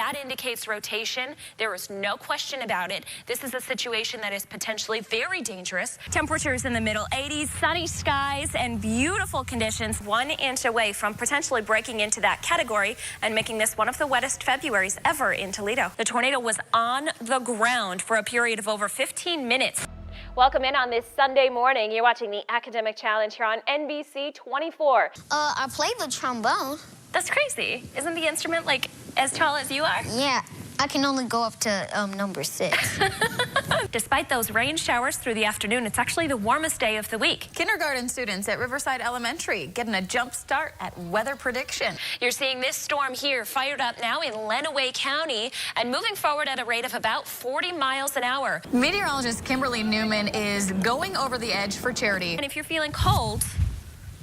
That indicates rotation. There is no question about it. This is a situation that is potentially very dangerous. Temperatures in the middle 80s, sunny skies, and beautiful conditions 1 inch away from potentially breaking into that category and making this one of the wettest Februaries ever in Toledo. The tornado was on the ground for a period of over 15 minutes. Welcome in on this Sunday morning. You're watching the Academic Challenge here on NBC 24. I play the trombone. That's crazy. Isn't the instrument like as tall as you are? Yeah, I can only go up to number 6. Despite those rain showers through the afternoon, it's actually the warmest day of the week. Kindergarten students at Riverside Elementary getting a jump start at weather prediction. You're seeing this storm here fired up now in NWA County and moving forward at a rate of about 40 miles an hour. Meteorologist Kimberly Newman is going over the edge for charity. And if you're feeling cold,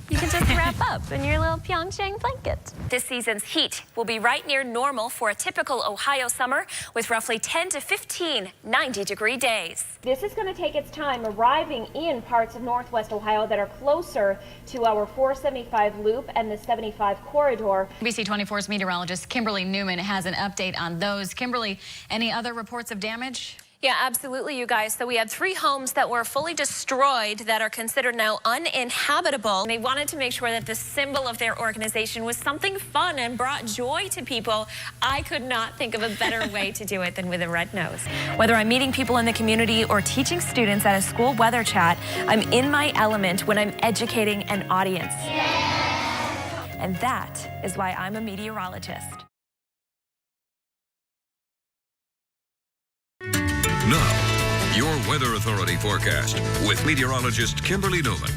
you can just wrap up in your little Pyeongchang blanket. This season's heat will be right near normal for a typical Ohio summer with roughly 10 to 15 90-degree days. This is going to take its time arriving in parts of northwest Ohio that are closer to our 475 loop and the 75 corridor. NBC 24's meteorologist Kimberly Newman has an update on those. Kimberly, any other reports of damage? Yeah, absolutely, you guys. So we had 3 homes that were fully destroyed that are considered now uninhabitable. They wanted to make sure that the symbol of their organization was something fun and brought joy to people. I could not think of a better way to do it than with a red nose. Whether I'm meeting people in the community or teaching students at a school weather chat, I'm in my element when I'm educating an audience. And that is why I'm a meteorologist. Now, your Weather Authority forecast with meteorologist Kimberly Newman.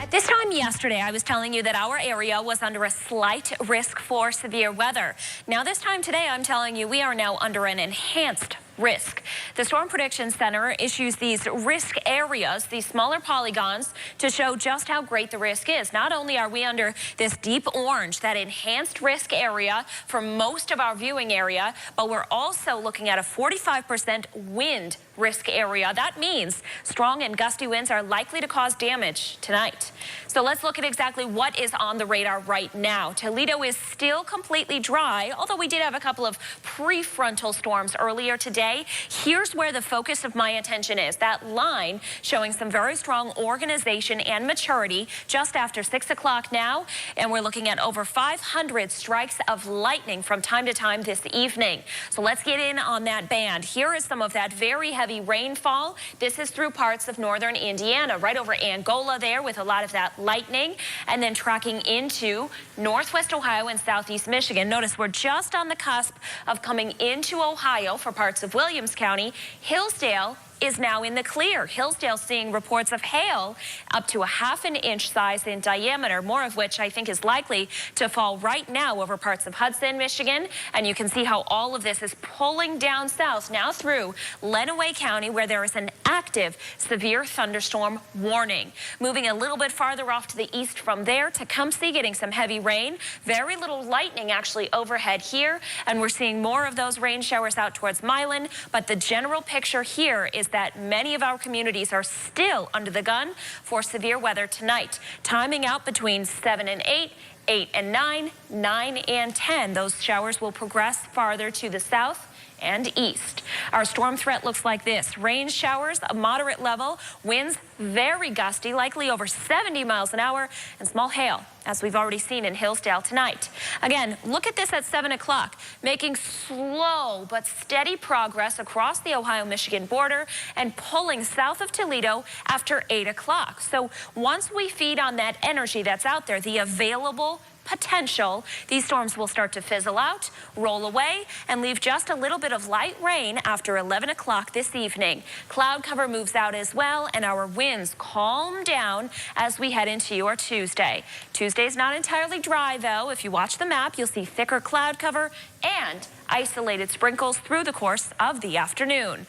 At this time yesterday, I was telling you that our area was under a slight risk for severe weather. Now this time today, I'm telling you we are now under an enhanced risk. The Storm Prediction Center issues these risk areas, these smaller polygons, to show just how great the risk is. Not only are we under this deep orange, that enhanced risk area for most of our viewing area, but we're also looking at a 45% wind risk area. That means strong and gusty winds are likely to cause damage tonight. So let's look at exactly what is on the radar right now. Toledo is still completely dry, although we did have a couple of prefrontal storms earlier today. Here's where the focus of my attention is. That line showing some very strong organization and maturity just after 6 o'clock now. And we're looking at over 500 strikes of lightning from time to time this evening. So let's get in on that band. Here is some of that very heavy rainfall. This is through parts of northern Indiana, right over Angola there with a lot of that lightning, and then tracking into northwest Ohio and southeast Michigan. Notice we're just on the cusp of coming into Ohio for parts of Williams County. Hillsdale is now in the clear. Hillsdale seeing reports of hail up to a ½ inch size in diameter, more of which I think is likely to fall right now over parts of Hudson, Michigan. And you can see how all of this is pulling down south now through NWA County, where there is an active severe thunderstorm warning. Moving a little bit farther off to the east from there, Tecumseh getting some heavy rain. Very little lightning actually overhead here, and we're seeing more of those rain showers out towards Milan. But the general picture here is that many of our communities are still under the gun for severe weather tonight. Timing out between 7 and 8, 8 and 9, 9 and 10. Those showers will progress farther to the south and east. Our storm threat looks like this. Rain showers, a moderate level, winds very gusty, likely over 70 miles an hour, and small hail, as we've already seen in Hillsdale tonight. Again, look at this at 7 o'clock, making slow but steady progress across the Ohio-Michigan border and pulling south of Toledo after 8 o'clock. So once we feed on that energy that's out there, the available potential, these storms will start to fizzle out, roll away, and leave just a little bit of light rain after 11 o'clock this evening. Cloud cover moves out as well, and our winds calm down as we head into your Tuesday. Tuesday's not entirely dry, though. If you watch the map, you'll see thicker cloud cover and isolated sprinkles through the course of the afternoon.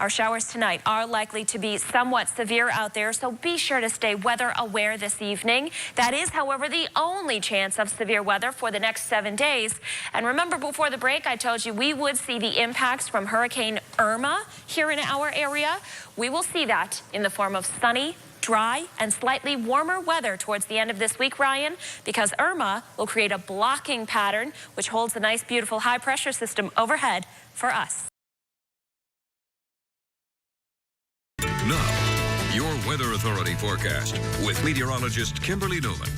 Our showers tonight are likely to be somewhat severe out there, so be sure to stay weather aware this evening. That is, however, the only chance of severe weather for the next 7 days. And remember, before the break, I told you we would see the impacts from Hurricane Irma here in our area. We will see that in the form of sunny, dry and slightly warmer weather towards the end of this week, Ryan, because Irma will create a blocking pattern, which holds a nice, beautiful high-pressure system overhead for us. Now, your Weather Authority forecast with meteorologist Kimberly Newman.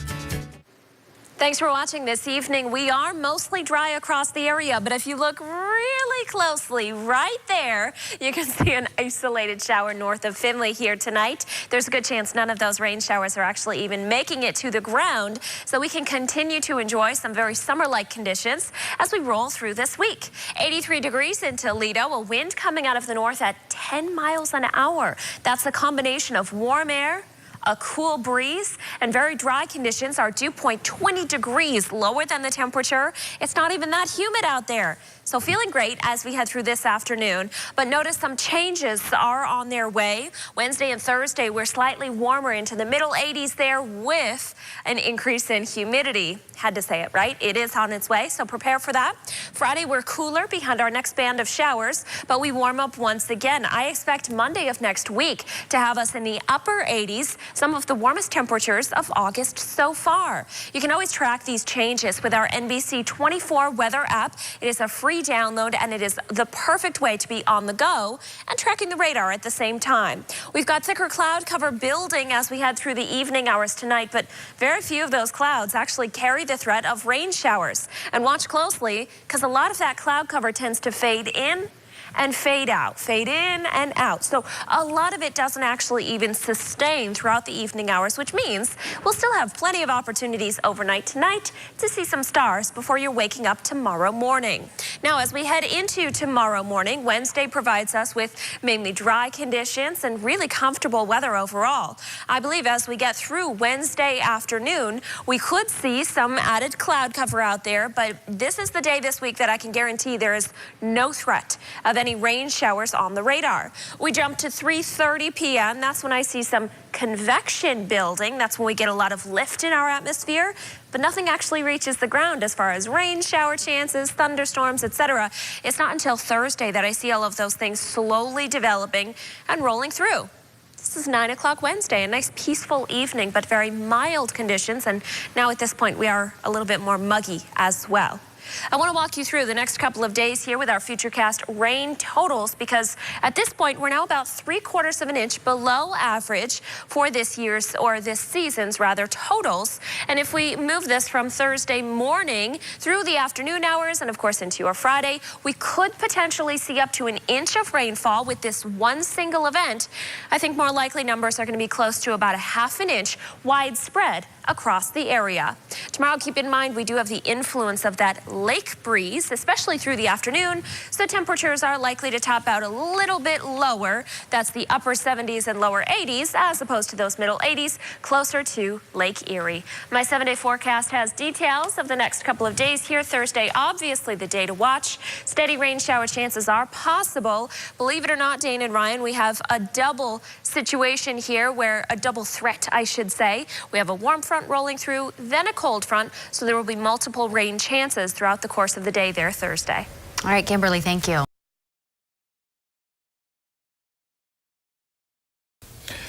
Thanks for watching this evening. We are mostly dry across the area, but if you look really closely right there, you can see an isolated shower north of Findlay here tonight. There's a good chance none of those rain showers are actually even making it to the ground, so we can continue to enjoy some very summer-like conditions as we roll through this week. 83 degrees in Toledo, a wind coming out of the north at 10 miles an hour. That's a combination of warm air, a cool breeze, and very dry conditions. Our dew point 20 degrees lower than the temperature. It's not even that humid out there. So feeling great as we head through this afternoon, but notice some changes are on their way. Wednesday and Thursday, we're slightly warmer into the middle 80s there with an increase in humidity. Had to say it right. It is on its way, so prepare for that. Friday, we're cooler behind our next band of showers, but we warm up once again. I expect Monday of next week to have us in the upper 80s, some of the warmest temperatures of August so far. You can always track these changes with our NBC 24 weather app. It is a free download, and it is the perfect way to be on the go and tracking the radar at the same time. We've got thicker cloud cover building as we head through the evening hours tonight, but very few of those clouds actually carry the threat of rain showers. And watch closely, because a lot of that cloud cover tends to fade in and fade out, fade in and out. So a lot of it doesn't actually even sustain throughout the evening hours, which means we'll still have plenty of opportunities overnight tonight to see some stars before you're waking up tomorrow morning. Now, as we head into tomorrow morning, Wednesday provides us with mainly dry conditions and really comfortable weather overall. I believe as we get through Wednesday afternoon, we could see some added cloud cover out there, but this is the day this week that I can guarantee there is no threat of any rain showers on the radar. We jump to 3:30 p.m. That's when I see some convection building. That's when we get a lot of lift in our atmosphere, but nothing actually reaches the ground as far as rain shower chances, thunderstorms, etc. It's not until Thursday that I see all of those things slowly developing and rolling through. This is 9 o'clock Wednesday, a nice peaceful evening, but very mild conditions. And now at this point, we are a little bit more muggy as well. I want to walk you through the next couple of days here with our Futurecast rain totals, because at this point we're now about 3/4 of an inch below average for this year's, or this season's rather, totals. And if we move this from Thursday morning through the afternoon hours and of course into your Friday, we could potentially see up to an inch of rainfall with this one single event. I think more likely numbers are going to be close to about 1/2 an inch widespread across the area. Tomorrow, keep in mind, we do have the influence of that lake breeze, especially through the afternoon, so temperatures are likely to top out a little bit lower. That's the upper 70s and lower 80s, as opposed to those middle 80s, closer to Lake Erie. My 7-day forecast has details of the next couple of days here. Thursday, obviously the day to watch. Steady rain shower chances are possible. Believe it or not, Dane and Ryan, we have a double situation here, where a double threat, I should say. We have a warm front rolling through, then a cold front, so there will be multiple rain chances throughout the course of the day there Thursday. All right, Kimberly, thank you.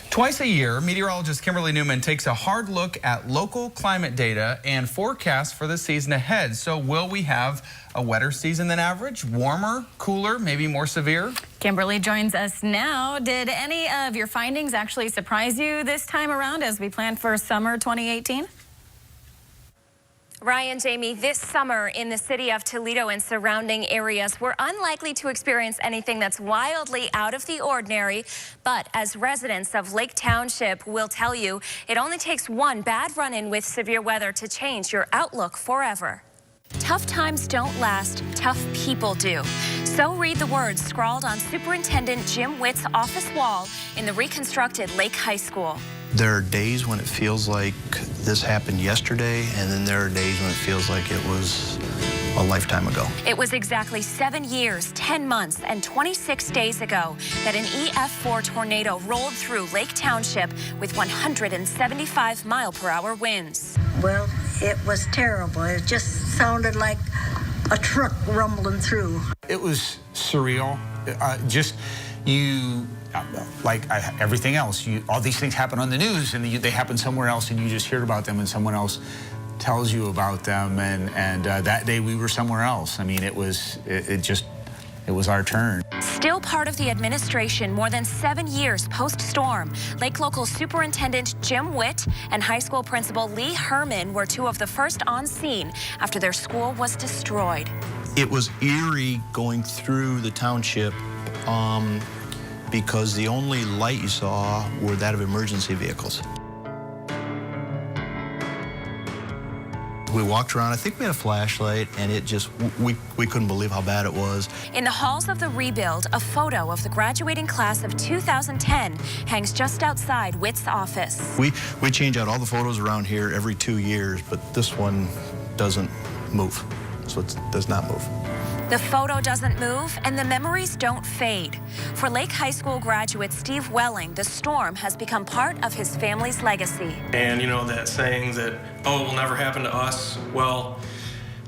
Twice a year, meteorologist Kimberly Newman takes a hard look at local climate data and forecasts for the season ahead. So will we have a wetter season than average, warmer, cooler, maybe more severe? Kimberly joins us now. Did any of your findings actually surprise you this time around as we plan for summer 2018? Ryan, Jamie, this summer in the city of Toledo and surrounding areas, we're unlikely to experience anything that's wildly out of the ordinary. But as residents of Lake Township will tell you, it only takes one bad run-in with severe weather to change your outlook forever. Tough times don't last, tough people do. So read the words scrawled on Superintendent Jim Witt's office wall in the reconstructed Lake High School. There are days when it feels like this happened yesterday, and then there are days when it feels like it was a lifetime ago. It was exactly 7 years, 10 months, and 26 days ago that an EF4 tornado rolled through Lake Township with 175-mile-per-hour winds. Well, it was terrible. It just sounded like a truck rumbling through. It was surreal. You like everything else, all these things happen on the news, and they happen somewhere else, and you just hear about them, and someone else tells you about them, and that day we were somewhere else. I mean, it was our turn. Still part of the administration more than 7 years post-storm, Lake Local Superintendent Jim Witt and high school principal Lee Herman were two of the first on scene after their school was destroyed. It was eerie going through the township because the only light you saw were that of emergency vehicles. We walked around, I think we had a flashlight, and it just, we couldn't believe how bad it was. In the halls of the rebuild, a photo of the graduating class of 2010 hangs just outside Witt's office. We change out all the photos around here every 2 years, but this one doesn't move, so it does not move. The photo doesn't move, and the memories don't fade. For Lake High School graduate Steve Welling, the storm has become part of his family's legacy. And you know that saying that, oh, it will never happen to us, well,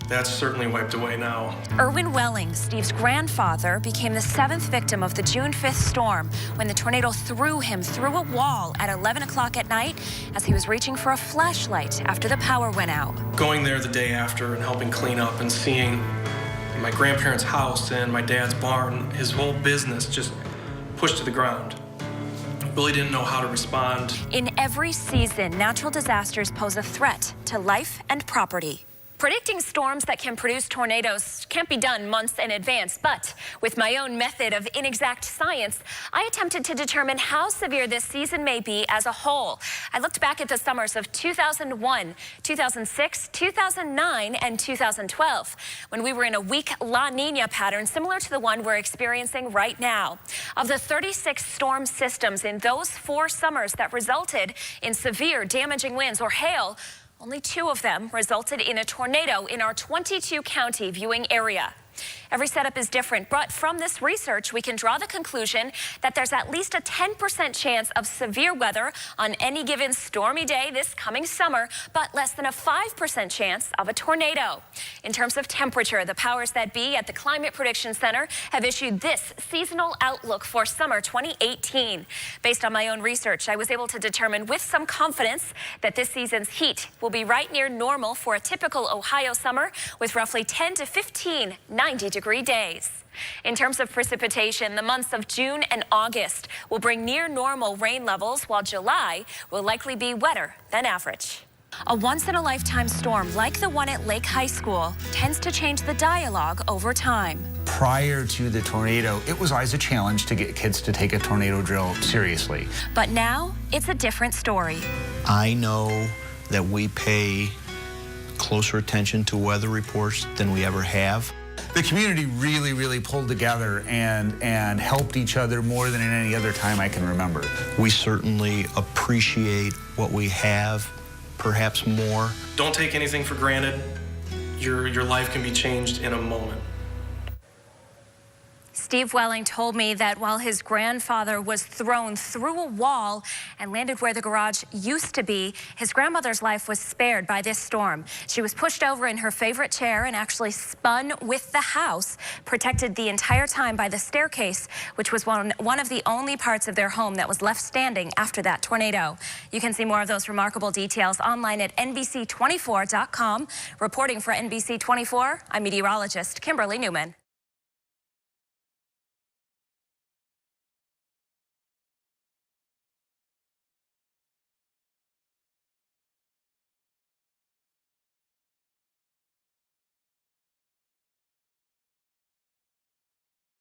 that's certainly wiped away now. Erwin Welling, Steve's grandfather, became the 7th victim of the June 5th storm when the tornado threw him through a wall at 11 o'clock at night as he was reaching for a flashlight after the power went out. Going there the day after and helping clean up and seeing my grandparents' house and my dad's barn, his whole business just pushed to the ground. Really didn't know how to respond. In every season, natural disasters pose a threat to life and property. Predicting storms that can produce tornadoes can't be done months in advance, but with my own method of inexact science, I attempted to determine how severe this season may be as a whole. I looked back at the summers of 2001, 2006, 2009, and 2012, when we were in a weak La Nina pattern similar to the one we're experiencing right now. Of the 36 storm systems in those 4 summers that resulted in severe damaging winds or hail, only 2 of them resulted in a tornado in our 22-county viewing area. Every setup is different, but from this research, we can draw the conclusion that there's at least a 10% chance of severe weather on any given stormy day this coming summer, but less than a 5% chance of a tornado. In terms of temperature, the powers that be at the Climate Prediction Center have issued this seasonal outlook for summer 2018. Based on my own research, I was able to determine with some confidence that this season's heat will be right near normal for a typical Ohio summer, with roughly 10 to 15 90-degree days. In terms of precipitation, the months of June and August will bring near normal rain levels, while July will likely be wetter than average. A once-in-a-lifetime storm like the one at Lake High School tends to change the dialogue over time. Prior to the tornado, it was always a challenge to get kids to take a tornado drill seriously. But now it's a different story. I know that we pay closer attention to weather reports than we ever have. The community really pulled together and helped each other more than at any other time I can remember. We certainly appreciate what we have, perhaps more. Don't take anything for granted. Your life can be changed in a moment. Steve Welling told me that while his grandfather was thrown through a wall and landed where the garage used to be, his grandmother's life was spared by this storm. She was pushed over in her favorite chair and actually spun with the house, protected the entire time by the staircase, which was one of the only parts of their home that was left standing after that tornado. You can see more of those remarkable details online at NBC24.com. Reporting for NBC24, I'm meteorologist Kimberly Newman.